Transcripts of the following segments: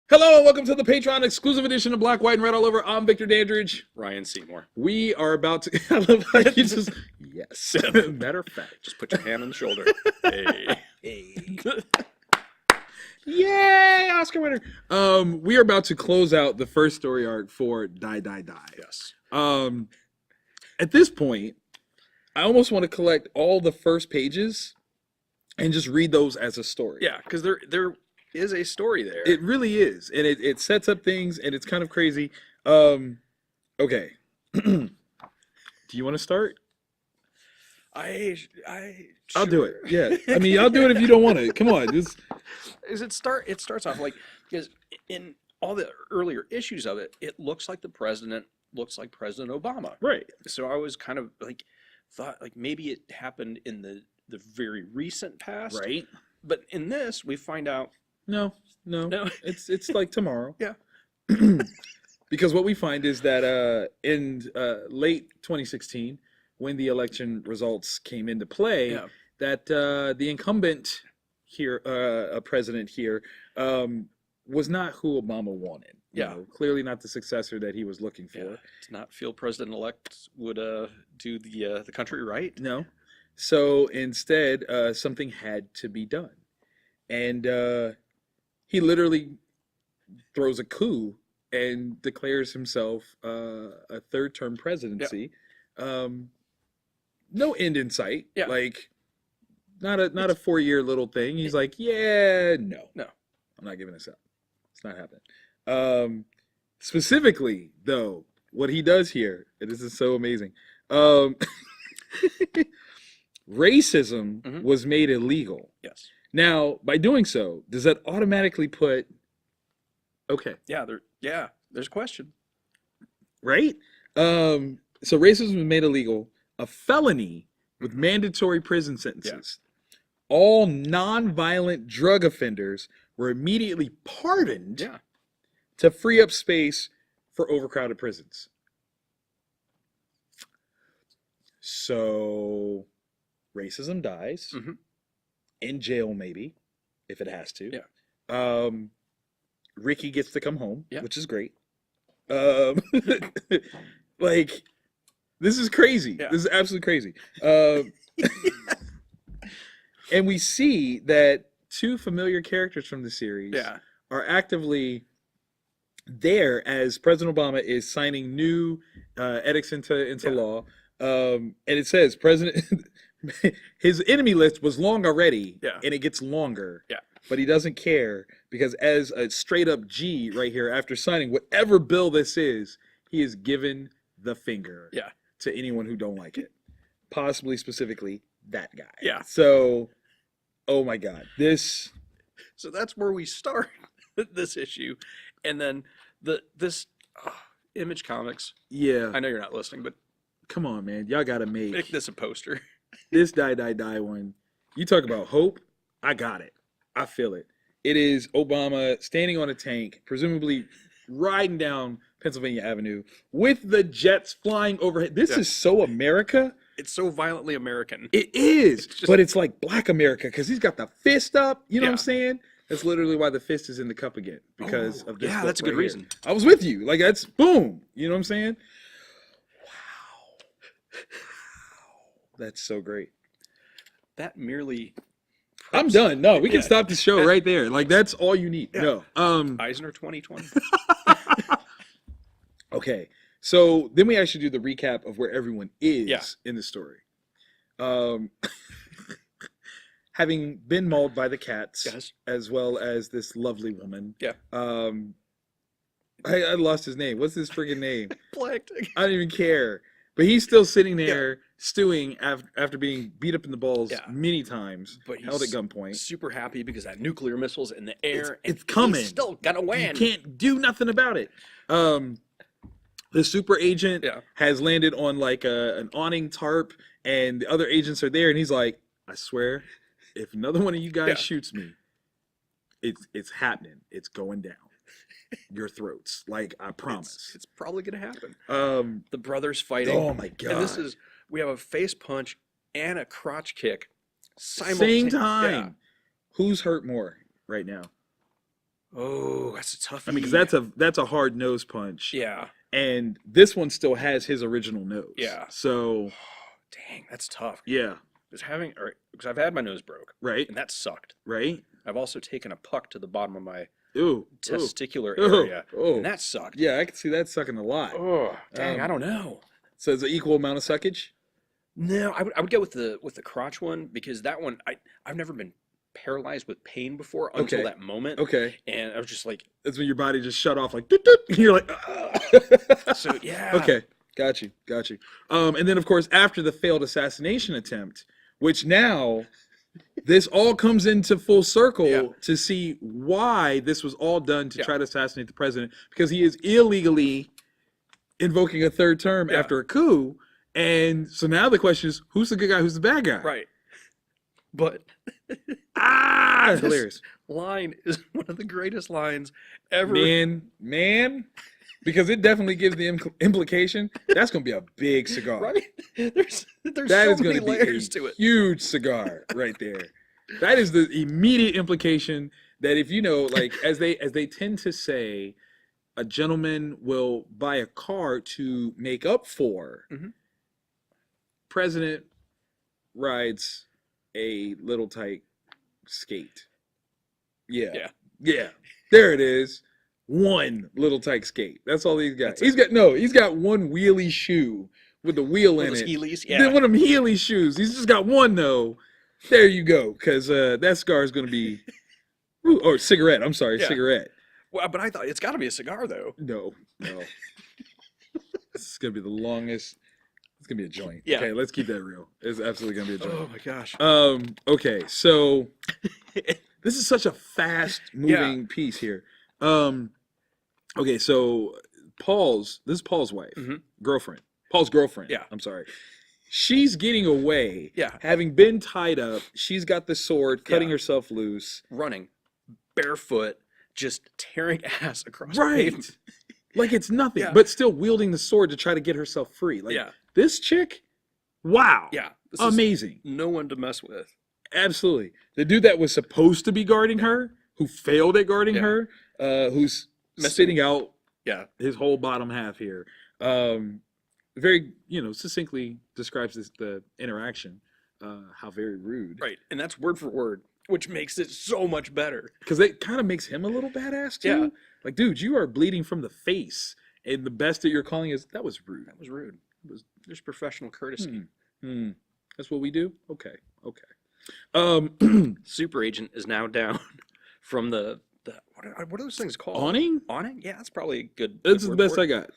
Hello and welcome to the Patreon exclusive edition of Black, White, and Red All Over. I'm Victor Dandridge. Ryan Seymour. We are about to. I love how you just. Yes. Matter of fact. Just put your hand on the shoulder. Hey. Hey. Yay! Oscar winner. We are about to close out the first story arc for Die, Die, Die. Yes. At this point, I almost want to collect all the first pages and just read those as a story. Yeah, because there is a story there. It really is, and it sets up things, and it's kind of crazy. Okay. Do you want to start? I'll do it. Yeah, I mean, I'll do it if you don't want to. Come on, just. It starts off like, because in all the earlier issues of it, it looks like the president looks like President Obama. Right. So I was kind of like thought like maybe it happened in the very recent past. Right. But in this, we find out No. It's like tomorrow. Yeah. Because what we find is that in late 2016, when the election results came into play, Yeah. that the incumbent here, president here, was not who Obama wanted. You Yeah. know, clearly not the successor that he was looking for. Yeah, to not feel president-elect would do the country right. No. So instead, something had to be done. And he literally throws a coup and declares himself a third-term presidency. No end in sight. Yeah. Like, not a 4-year little thing. He's like, yeah, no, I'm not giving this up. It's not happening. Specifically, though, what he does here, and this is so amazing. Racism was made illegal. Yes. Now, by doing so, does that automatically put okay? Yeah, there's a question. Right? So racism was made illegal, a felony with mandatory prison sentences. All non-violent drug offenders were immediately pardoned to free up space for overcrowded prisons. So racism dies. In jail, maybe, if it has to. Yeah. Ricky gets to come home, Yeah. which is great. Like, this is crazy. Yeah. This is absolutely crazy. And we see that two familiar characters from the series are actively there as President Obama is signing new edicts into law. And it says President his enemy list was long already, and it gets longer. But he doesn't care because as a straight up G right here, after signing whatever bill this is, he is given the finger to anyone who don't like it. Possibly specifically that guy. Yeah. So, oh my God. So that's where we start this issue. And then this Image Comics. Yeah. I know you're not listening, but come on, man. Y'all gotta make this a poster. This Die, Die, Die one. You talk about hope. I got it. I feel it. It is Obama standing on a tank, presumably riding down Pennsylvania Avenue with the jets flying overhead. This is so America. It's so violently American. It is, but it's like Black America because he's got the fist up. You know what I'm saying? That's literally why the fist is in the cup again, because of this. Yeah, that's a good reason. I was with you. Like, that's boom. You know what I'm saying? Wow. That's so great. That merely. I'm done. No, we can stop the show right there. Like, that's all you need. No. Eisner 2020. Okay. So then we actually do the recap of where everyone is in the story. Having been mauled by the cats, as well as this lovely woman. I lost his name. What's his friggin' name? Blanked. I don't even care. But he's still sitting there stewing after being beat up in the balls many times, but held at gunpoint. Super happy because that nuclear missile's in the air. It's coming. He's still gonna win. You can't do nothing about it. The super agent has landed on like an awning tarp, and the other agents are there, and he's like, I swear, if another one of you guys shoots me, it's happening. It's going down. Your throats. Like, I promise. It's probably gonna happen. The brothers fighting. Oh my God. And we have a face punch and a crotch kick same time. Who's hurt more right now? Oh, that's a toughie. I mean, because that's a hard nose punch. Yeah. And this one still has his original nose. Yeah. So, dang, that's tough. yeah. Because I've had my nose broke. Right. And that sucked. Right. I've also taken a puck to the bottom of my testicular ooh, area. And that sucked. Yeah, I can see that sucking a lot. Oh, dang, I don't know. So it's an equal amount of suckage? No, I would go with the crotch one, because that one I've never been paralyzed with pain before until that moment. Okay. And I was just like, that's when your body just shut off like doot, doot, and you're like, ah. So yeah. Okay. Got you. And then of course after the failed assassination attempt, which now this all comes into full circle to see why this was all done to try to assassinate the president, because he is illegally invoking a third term after a coup. And so now the question is, who's the good guy, who's the bad guy? Right. But this hilarious line is one of the greatest lines ever. Man, because it definitely gives the implication that's going to be a big cigar. Right? There's so many layers to it. Huge cigar right there. That is the immediate implication that, if you know, like as they tend to say, a gentleman will buy a car to make up for. Mm-hmm. President rides a little tight skate. Yeah. There it is. One little tight skate. That's all he's got. He's got one wheelie shoe with the wheel in it. Heelys, Then one of them Heelys shoes. He's just got one though. There you go. Because that cigar is going to be, or cigarette. I'm sorry, cigarette. Well, but I thought it's got to be a cigar though. No. This is going to be the longest. It's gonna be a joint. Yeah. Okay, let's keep that real. It's absolutely gonna be a joint. Oh my gosh. Okay, so this is such a fast moving piece here. Okay, so this is Paul's wife, girlfriend. Paul's girlfriend. Yeah. I'm sorry. She's getting away. Yeah. Having been tied up, she's got the sword, cutting herself loose. Running, barefoot, just tearing ass across the pavement. Like it's nothing, but still wielding the sword to try to get herself free. Like this chick, wow. Yeah. Amazing. No one to mess with. Absolutely. The dude that was supposed to be guarding her, who failed at guarding her, who's spitting out his whole bottom half here. Very, succinctly describes the interaction. How very rude. Right. And that's word for word, which makes it so much better. Because it kind of makes him a little badass too. Yeah. Like, dude, you are bleeding from the face. And the best that you're calling is, that was rude. That was rude. There's professional courtesy. That's what we do? Okay. Super Agent is now down from the what are those things called? Awning? Awning? Yeah, that's probably a good. This is the best I got.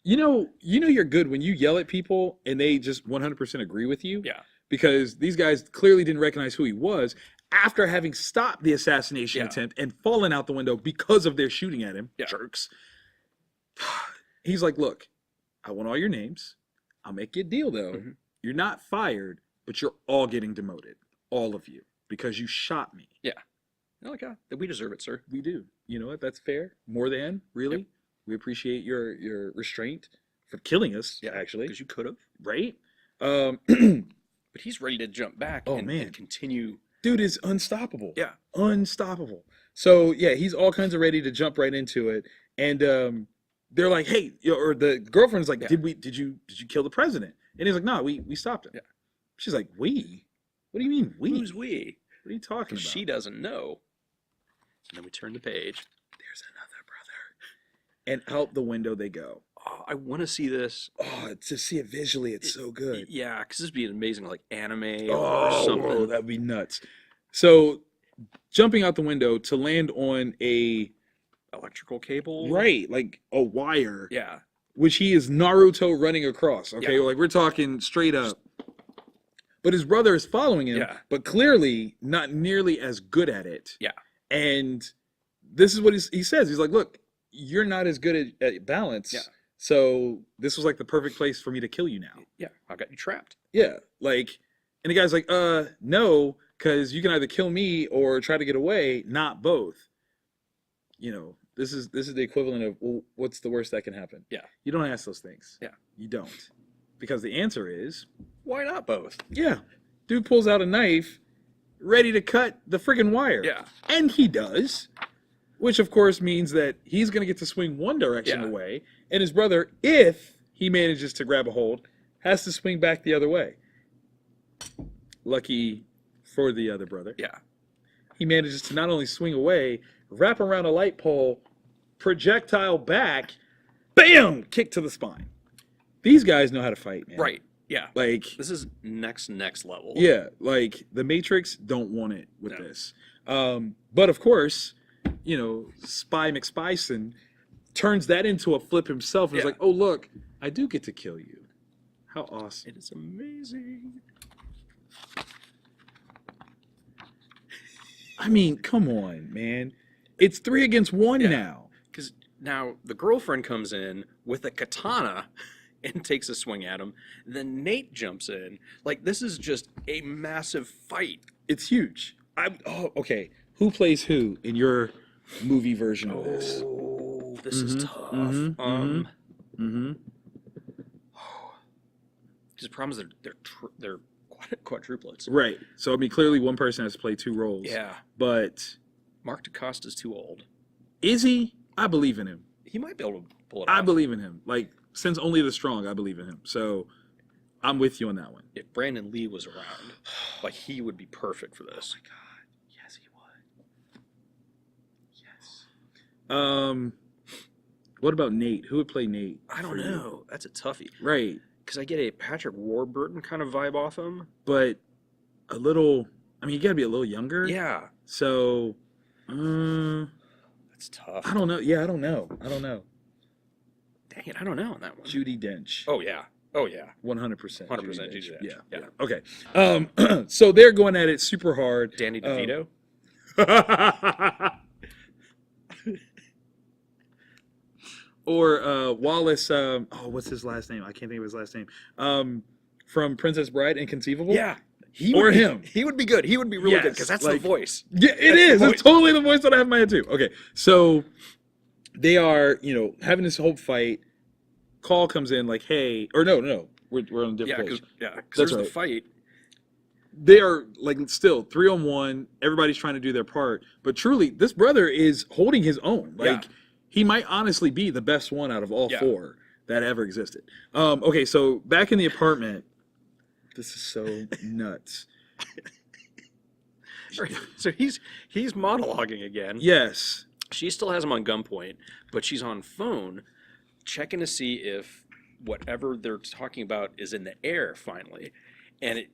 You're good when you yell at people and they just 100% agree with you. Yeah. Because these guys clearly didn't recognize who he was after having stopped the assassination attempt and fallen out the window because of their shooting at him. Jerks. He's like, look, I want all your names. I'll make you a deal, though. Mm-hmm. You're not fired, but you're all getting demoted. All of you. Because you shot me. Yeah. You're like, we deserve it, sir. We do. You know what? That's fair. More than, really. Yep. We appreciate your restraint for killing us, actually. Because you could have. Right? But he's ready to jump back and continue. Dude is unstoppable. Yeah. Unstoppable. So, he's all kinds of ready to jump right into it. And they're like, hey, or the girlfriend's like, did you kill the president? And he's like, no, we stopped him. Yeah. She's like, we? What do you mean we? Who's we? What are you talking about? She doesn't know. And then we turn the page. There's another brother. And out the window they go. Oh, I want to see this. Oh, to see it visually, it's so good. Yeah, because this would be an amazing anime or something. Oh, that'd be nuts. So, jumping out the window to land on a electrical cable, right? Like a wire. Yeah. Which he is Naruto running across. Okay, like we're talking straight up. But his brother is following him, but clearly not nearly as good at it. Yeah. And this is what he says. He's like, look, you're not as good at balance. Yeah. So this was like the perfect place for me to kill you now. Yeah, I've got you trapped. Yeah, and the guy's like, no, because you can either kill me or try to get away, not both. This is the equivalent of, well, what's the worst that can happen? Yeah. You don't ask those things. Yeah. You don't. Because the answer is, why not both? Yeah. Dude pulls out a knife, ready to cut the friggin' wire. Yeah. And he does, which of course means that he's going to get to swing one direction away, and his brother, if he manages to grab a hold, has to swing back the other way. Lucky for the other brother. Yeah. He manages to not only swing away, wrap around a light pole, projectile back, bam, kick to the spine. These guys know how to fight, man. Right. Yeah. Like, this is next level. Yeah, like the Matrix don't want it with this. But of course, you know, Spy McSpison turns that into a flip himself and is like, oh look, I do get to kill you. How awesome. It is amazing. I mean, come on, man. It's 3 against 1 now. Because now the girlfriend comes in with a katana and takes a swing at him. Then Nate jumps in. Like, this is just a massive fight. It's huge. Okay. Who plays who in your movie version of this? Oh, this is tough. Because the problem is they're quadruplets. Right. So, I mean, clearly one person has to play 2 roles. Yeah. But Mark DaCosta's too old. Is he? I believe in him. He might be able to pull it off. I believe in him. Like, since Only the Strong, I believe in him. So, I'm with you on that one. If Brandon Lee was around, like, he would be perfect for this. Oh my God. Yes, he would. Yes. What about Nate? Who would play Nate? I don't know. That's a toughie. Right. Because I get a Patrick Warburton kind of vibe off him. But a little, I mean, you got to be a little younger. Yeah. So, that's tough. I don't know. Yeah, I don't know. Dang it, I don't know on that one. Judi Dench. Oh, yeah. 100%. 100% Judi Dench. Yeah. Okay. So they're going at it super hard. Danny DeVito? Or Wallace, what's his last name? I can't think of his last name. From Princess Bride, Inconceivable? Yeah. He would be good. He would be really good because that's the voice. Yeah, it is. It's totally the voice that I have in my head too. Okay, so they are, having this whole fight. Call comes in like, hey, or no, we're on a different page. Because That's there's right. the fight. They are like still 3-on-1. Everybody's trying to do their part, but truly, this brother is holding his own. Like he might honestly be the best one out of all 4 that ever existed. Okay, so back in the apartment. This is so nuts. So he's monologuing again. Yes. She still has him on gunpoint, but she's on phone checking to see if whatever they're talking about is in the air finally. And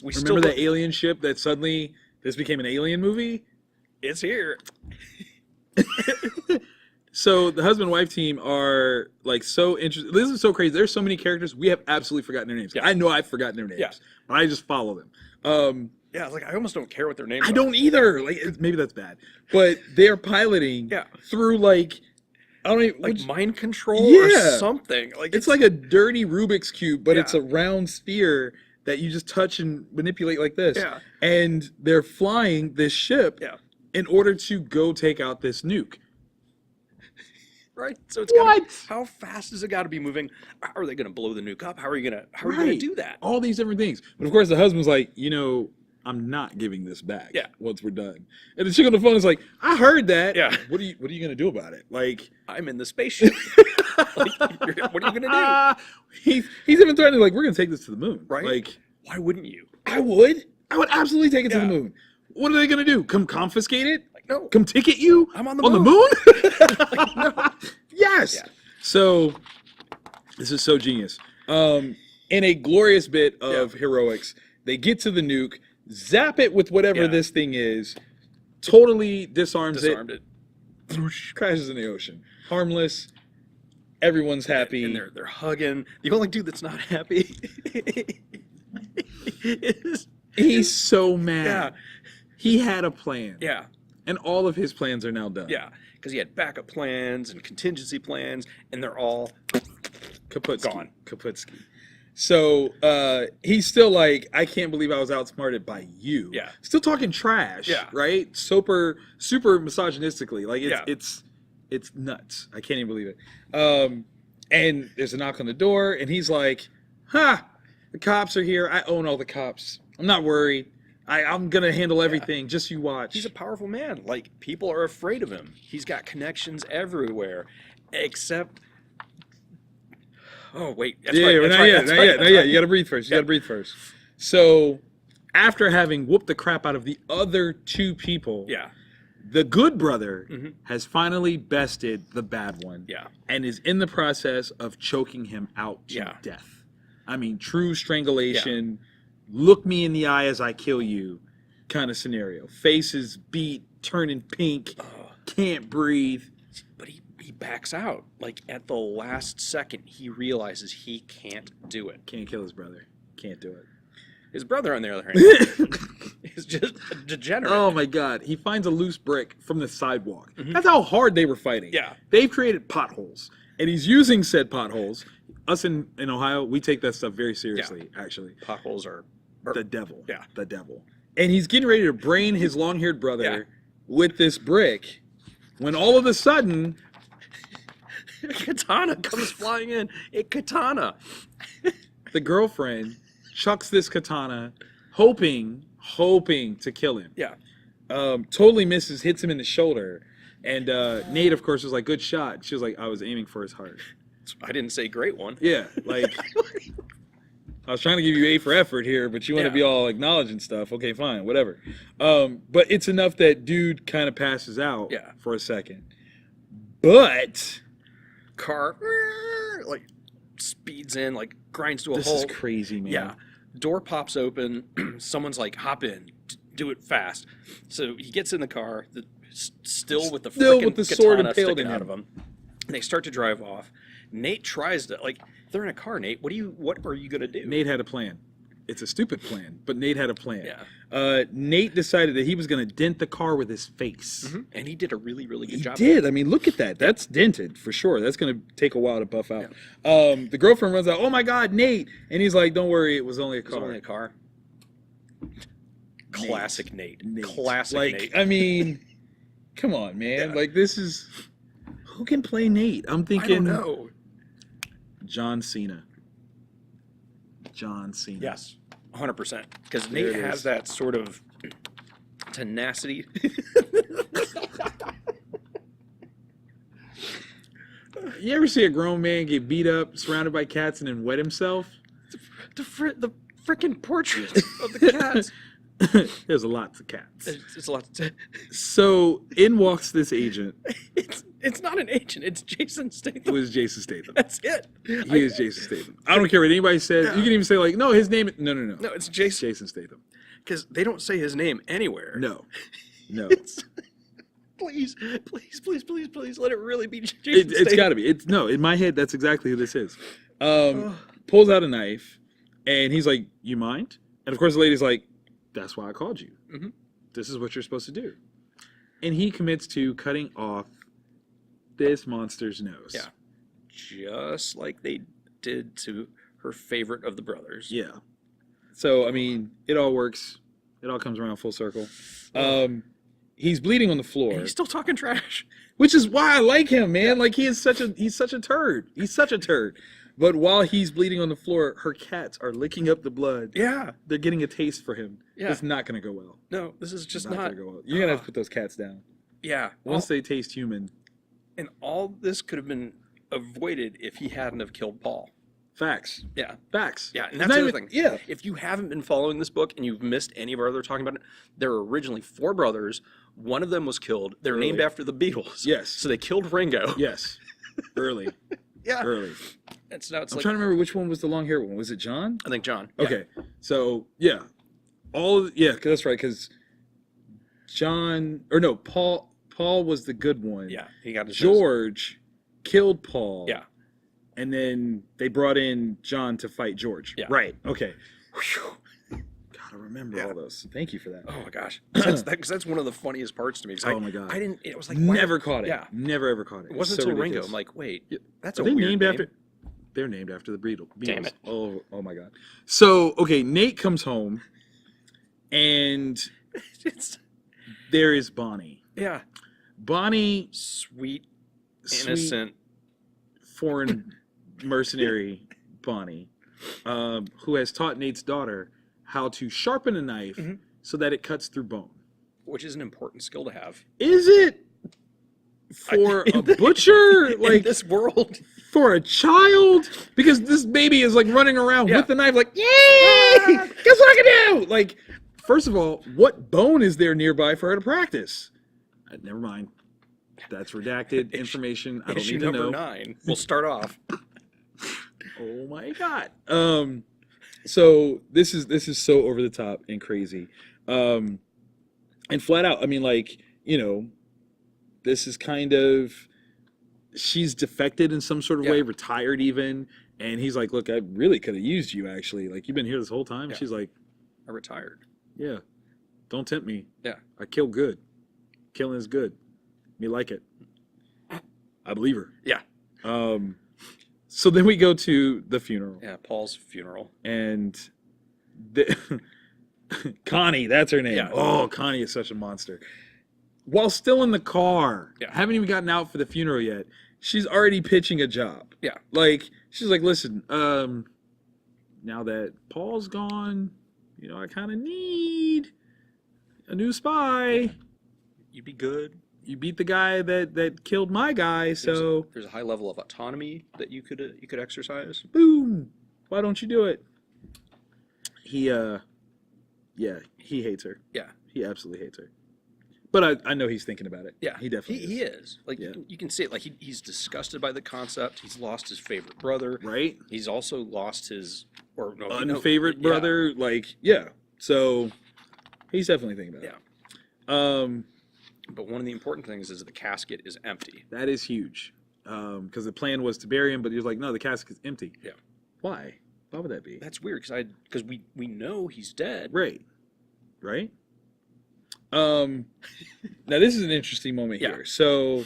Remember that alien ship that suddenly this became an alien movie? It's here. So the husband-wife team are like so interested. This is so crazy. There's so many characters. We have absolutely forgotten their names. Yeah. I know I've forgotten their names, but I just follow them. Yeah, I was like, I almost don't care what their names are. I don't either. Like, maybe that's bad. But they're piloting through like, I don't even, like mind control or something. Like it's like a dirty Rubik's Cube, but it's a round sphere that you just touch and manipulate like this. Yeah. And they're flying this ship in order to go take out this nuke. Right, so it's how fast is it got to be moving? How are they going to blow the nuke up? How are you going to do that? All these different things. But of course, the husband's like, I'm not giving this back. Yeah. Once we're done, and the chick on the phone is like, I heard that. Yeah. What are you going to do about it? Like, I'm in the spaceship. Like, what are you going to do? He's even threatening, like, we're going to take this to the moon. Right. Like, why wouldn't you? I would absolutely take it to the moon. What are they going to do? Come confiscate it? No. Come ticket you? I'm on the moon. Like, no. Yes. Yeah. So this is so genius. In a glorious bit of heroics, they get to the nuke, zap it with whatever this thing is, totally disarms it, crashes in the ocean. Harmless. Everyone's happy. And they're hugging. The only dude that's not happy is he's so mad. Yeah. He had a plan. Yeah. And all of his plans are now done. Yeah, because he had backup plans and contingency plans, and they're all gone. Kaputski. So he's still like, I can't believe I was outsmarted by you. Yeah. Still talking trash. Yeah. Right? Super misogynistically. Like it's nuts. I can't even believe it. And there's a knock on the door, and he's like, the cops are here. I own all the cops. I'm not worried. I'm gonna handle everything. Just you watch. He's a powerful man. Like, people are afraid of him. He's got connections everywhere, except. Oh wait, Not yet. You gotta breathe first. You gotta breathe first. So, after having whooped the crap out of the other two people, the good brother has finally bested the bad one, and is in the process of choking him out to death. I mean, true strangulation. Look me in the eye as I kill you, kind of scenario. Face is beat, turning pink, can't breathe. But he backs out. Like, at the last second, he realizes he can't do it. Can't kill his brother. Can't do it. His brother, on the other hand, is just a degenerate. Oh my God. He finds a loose brick from the sidewalk. That's how hard they were fighting. Yeah. They've created potholes, and he's using said potholes. Us in Ohio, we take that stuff very seriously, actually. Potholes are the devil. Yeah. The devil. And he's getting ready to brain his long-haired brother with this brick when all of a sudden a katana comes flying in. A katana. The girlfriend chucks this katana, hoping to kill him. Yeah. Totally misses, hits him in the shoulder. And Nate, of course, was like, good shot. She was like, I was aiming for his heart. I didn't say great one. Yeah, like, I was trying to give you A for effort here, but you want to be all acknowledging stuff. Okay, fine, whatever. But it's enough that dude kind of passes out for a second. But car, like, speeds in, like, grinds to a this halt. is crazy, man. Yeah. Door pops open. Someone's like, hop in. Do it fast. So he gets in the car, still with the sword katana impaled sticking in out him. of him. And they start to drive off. Nate tries to, like, they're in a car, Nate. What are you going to do? Nate had a plan. It's a stupid plan, but Nate had a plan. Yeah. Nate decided that he was going to dent the car with his face. And he did a really, really good job. He did. I mean, look at that. That's dented for sure. That's going to take a while to buff out. Yeah. The girlfriend runs out, oh my God, Nate. And he's like, don't worry, it was only a car. It was only a car. Classic Nate. Classic like, Nate. I mean, come on, man. Yeah. Like, this is... Who can play Nate? I'm thinking... I don't know. John Cena. John Cena. Yes, 100%. Because Nate has that sort of tenacity. You ever see a grown man get beat up, surrounded by cats, and then wet himself? The freaking portrait of the cats. There's a lot of cats. It's a lot. So in walks this agent. It's not an agent. It's Jason Statham. It was Jason Statham. That's it. He is Jason Statham. I don't care what anybody says. Yeah. You can even say like, no, his name. No. No, it's Jason. Jason Statham. Because they don't say his name anywhere. No. Please, let it really be Jason Statham. It's got to be. In my head, that's exactly who this is. Pulls out a knife, and he's like, "You mind?" And of course, the lady's like, "That's why I called you. This is what you're supposed to do." And he commits to cutting off this monster's nose. Yeah. Just like they did to her favorite of the brothers. Yeah. So, I mean, it all works. It all comes around full circle. He's bleeding on the floor. And he's still talking trash. Which is why I like him, man. Like, he's such a turd. He's such a turd. But while he's bleeding on the floor, her cats are licking up the blood. Yeah. They're getting a taste for him. Yeah. It's not going to go well. No, this is just not going to go well. You're going to have to put those cats down. Yeah. Once they taste human. And all this could have been avoided if he hadn't have killed Paul. Facts. Yeah. Facts. Yeah, and that's the other thing. Yeah. If you haven't been following this book and you've missed any of our other talking about it, there were originally 4 brothers. One of them was killed. They're named after the Beatles. Yes. So they killed Ringo. Yes. Early. Yeah. Early. And so now it's I'm trying to remember which one was the long hair one. Was it John? I think John. Okay. Yeah. So, yeah. That's right, because Paul was the good one. Yeah. He got his George killed Paul. Yeah. And then they brought in John to fight George. Yeah. Right. Okay. Gotta remember all those. Thank you for that. Oh my gosh. That's one of the funniest parts to me. Oh my God. It was like never caught it. Yeah. Never ever caught it. It wasn't until Ringo. I'm like, wait, that's a weird name. They're named after the Beatles. Damn it. Oh my God. So, okay, Nate comes home and there is Bonnie. Yeah. Bonnie, sweet, innocent, foreign mercenary Bonnie, who has taught Nate's daughter how to sharpen a knife so that it cuts through bone. Which is an important skill to have. Is it for a butcher? Like in this world? For a child? Because this baby is like running around with the knife like, yay! Guess what I can do? Like, first of all, what bone is there nearby for her to practice? Never mind. That's redacted information. I don't need to know. Number 9. We'll start off. Oh my god. So this is so over the top and crazy. And flat out, I mean, like, you know, this is kind of, she's defected in some sort of way, retired even, and he's like, look, I really could have used you, actually. Like, you've been here this whole time. She's like, I retired. Yeah. Don't tempt me. Yeah. I kill good. Killing is good. Me like it. I believe her. Yeah. So then we go to the funeral. Yeah, Paul's funeral. And Connie, that's her name. Yeah. Oh, Connie is such a monster. While still in the car, haven't even gotten out for the funeral yet, she's already pitching a job. Yeah. Like, she's like, listen, now that Paul's gone, you know, I kind of need a new spy. You'd be good. You beat the guy that killed my guy, so there's a high level of autonomy that you could exercise. Boom! Why don't you do it? He hates her. Yeah, he absolutely hates her. But I know he's thinking about it. Yeah, he definitely he is. Like you can see it. Like he's disgusted by the concept. He's lost his favorite brother. Right. He's also lost his unfavorite brother. Like so he's definitely thinking about it. But one of the important things is the casket is empty. That is huge. Because the plan was to bury him, but he was like, no, the casket's empty. Yeah. Why? Why would that be? That's weird because we know he's dead. Right. Right? Now this is an interesting moment here. So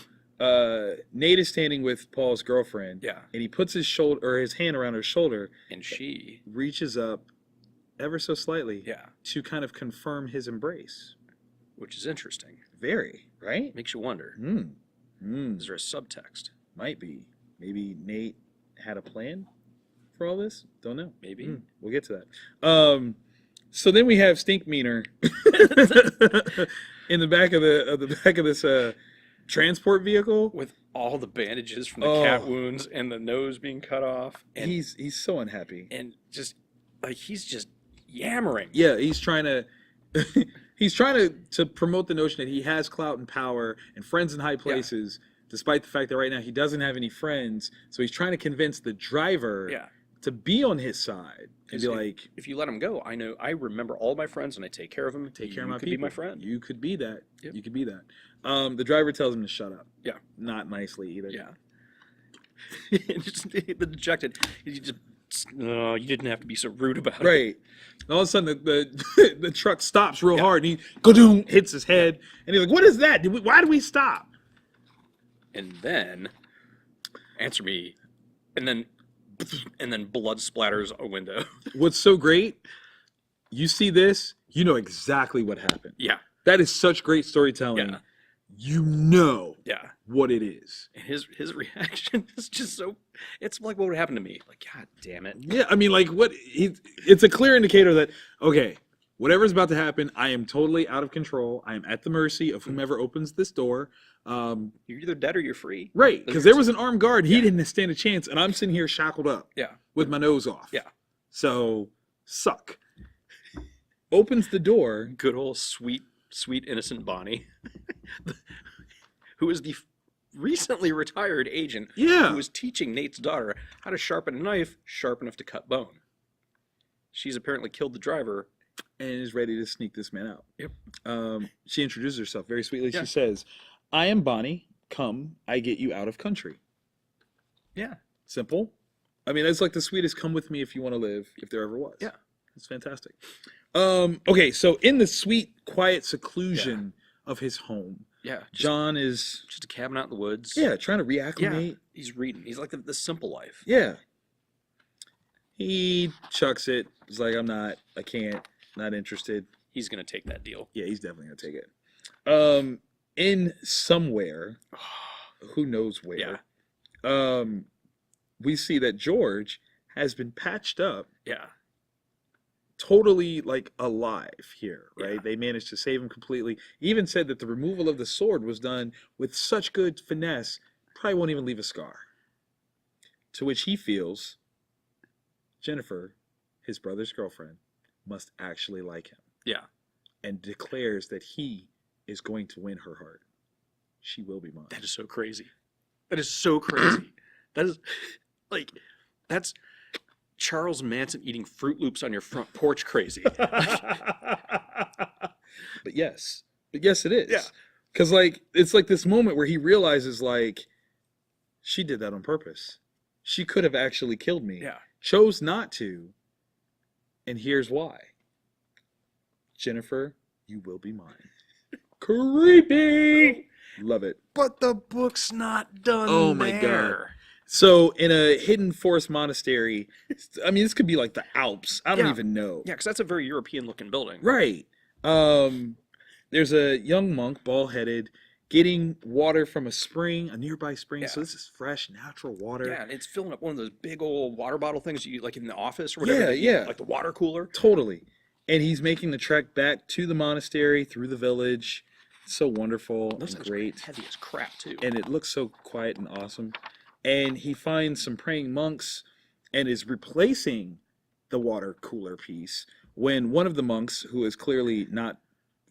Nate is standing with Paul's girlfriend. Yeah. And he puts his hand around her shoulder. And she reaches up ever so slightly. Yeah. To kind of confirm his embrace. Which is interesting. Very, right? Makes you wonder. Is there a subtext? Might be. Maybe Nate had a plan for all this? Don't know. Maybe. We'll get to that. So then we have Stinkmeaner in the back of this transport vehicle with all the bandages from the cat wounds and the nose being cut off. And he's so unhappy. And just like he's just yammering. Yeah, he's trying to to promote the notion that he has clout and power and friends in high places, despite the fact that right now he doesn't have any friends. So he's trying to convince the driver to be on his side and be like, if you let him go, I remember all my friends and I take care of them. Take care of my people. You could be my friend. You could be that. Yep. You could be that. The driver tells him to shut up. Yeah. Not nicely either. Yeah. Just the dejected. You didn't have to be so rude about it. Right. And all of a sudden, the truck stops real hard, and he go-doom, hits his head, and he's like, "What is that? Why did we stop?" And then, answer me, and then blood splatters a window. What's so great? You see this, you know exactly what happened. Yeah. That is such great storytelling. Yeah. You know what it is. And his reaction is just so, it's like what would happen to me. Like, God damn it. Yeah, I mean, like, it's a clear indicator that, okay, whatever's about to happen, I am totally out of control. I am at the mercy of whomever opens this door. You're either dead or you're free. Right, because there was an armed guard. He didn't stand a chance, and I'm sitting here shackled up. Yeah. With my nose off. Yeah. So, suck. Opens the door. Good old sweet innocent Bonnie, who is the recently retired agent who was teaching Nate's daughter how to sharpen a knife sharp enough to cut bone. She's apparently killed the driver and is ready to sneak this man out. Yep. She introduces herself very sweetly. She says, "I am Bonnie. Come, I get you out of country." Yeah. Simple. I mean, it's like the sweetest "come with me if you want to live," if there ever was. Yeah. It's fantastic. Okay, so in the sweet, quiet seclusion of his home, John is just a cabin out in the woods. Yeah, trying to reacclimate. Yeah, he's reading. He's like the simple life. Yeah. He chucks it. He's like, I can't, not interested. He's gonna take that deal. Yeah, he's definitely gonna take it. In somewhere, who knows where, we see that George has been patched up. Yeah. totally like alive here, right? Yeah. They managed to save him completely. He even said that the removal of the sword was done with such good finesse, probably won't even leave a scar. To which he feels Jennifer, his brother's girlfriend, must actually like him. Yeah. And declares that he is going to win her heart. She will be mine. That is so crazy. That is so crazy. That is like, that's Charles Manson eating Fruit Loops on your front porch crazy. But yes, it is. Yeah. Because like it's like this moment where he realizes like she did that on purpose. She could have actually killed me. Yeah. Chose not to. And here's why. Jennifer, you will be mine. Creepy. Love it. But the book's not done. Oh my God. So in a hidden forest monastery, I mean, this could be like the Alps. I don't even know. Yeah, because that's a very European-looking building. Right. There's a young monk, bald-headed, getting water from a nearby spring. Yeah. So this is fresh, natural water. Yeah, and it's filling up one of those big old water bottle things you like in the office or whatever. Yeah. Like the water cooler. Totally. And he's making the trek back to the monastery through the village. So wonderful and great. Heavy as crap too. And it looks so quiet and awesome. And he finds some praying monks and is replacing the water cooler piece when one of the monks, who is clearly not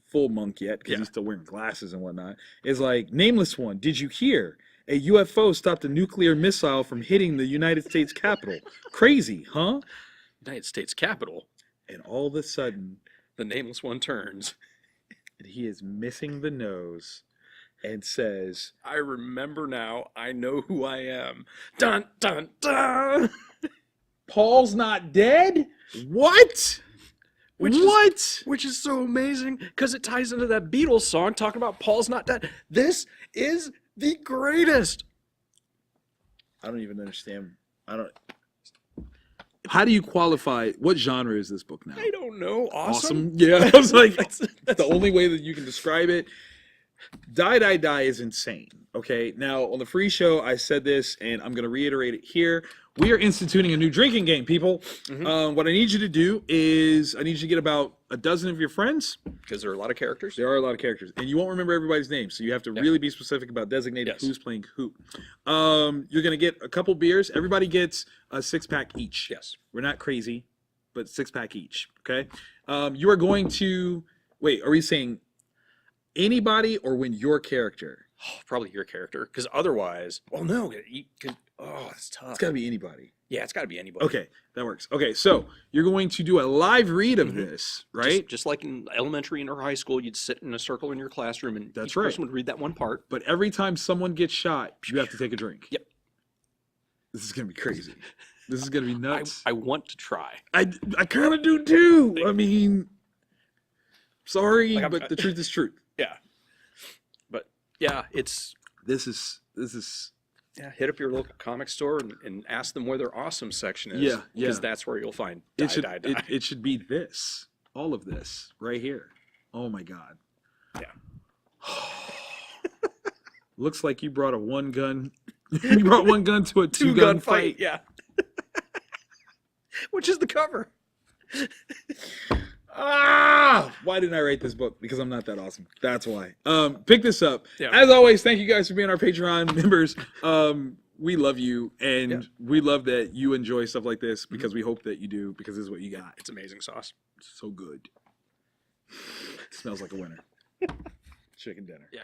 full monk yet because he's still wearing glasses and whatnot, is like, "Nameless one, did you hear? A UFO stopped a nuclear missile from hitting the United States Capitol. Crazy, huh?" United States Capitol. And all of a sudden, the Nameless one turns. And he is missing the nose and says, "I remember now. I know who I am." Dun, dun, dun. "Paul's not dead? What? Which is so amazing because it ties into that Beatles song talking about Paul's not dead. This is the greatest. I don't even understand. How do you qualify? What genre is this book now? I don't know. Awesome. Yeah, I was like, that's the only way that you can describe it. Die, Die, Die is insane. Okay, now on the free show, I said this, and I'm going to reiterate it here. We are instituting a new drinking game, people. Mm-hmm. What I need you to do is I need you to get about a dozen of your friends. Because there are a lot of characters. There are a lot of characters, and you won't remember everybody's name, so you have to really be specific about designating who's playing who. You're going to get a couple beers. Everybody gets a 6-pack each. Yes. We're not crazy, but 6-pack each, okay? You are going to... Wait, are we saying anybody or when your character? Oh, probably your character, because otherwise... Well, no. It's tough. It's got to be anybody. Yeah, it's got to be anybody. Okay, that works. Okay, so you're going to do a live read of this, right? Just like in elementary and or high school, you'd sit in a circle in your classroom and each person would read that one part. But every time someone gets shot, you have to take a drink. Yep. This is going to be crazy. This is going to be nuts. I want to try. I kind of do too. I mean, sorry, but the truth is truth. Yeah. But yeah, it's... This is... Yeah, hit up your local comic store and ask them where their awesome section is. Yeah. Because that's where you'll find Die, it should be this. All of this right here. Oh my God. Yeah. Looks like you brought a one gun. You brought one gun to a two-gun fight. Yeah. Which is the cover. Why didn't I write this book? Because I'm not that awesome. That's why. Pick this up. Yeah. As always, thank you guys for being our Patreon members. We love you, and we love that you enjoy stuff like this because we hope that you do, because this is what you got. It's amazing sauce. It's so good. It smells like a winner. Chicken dinner. Yeah.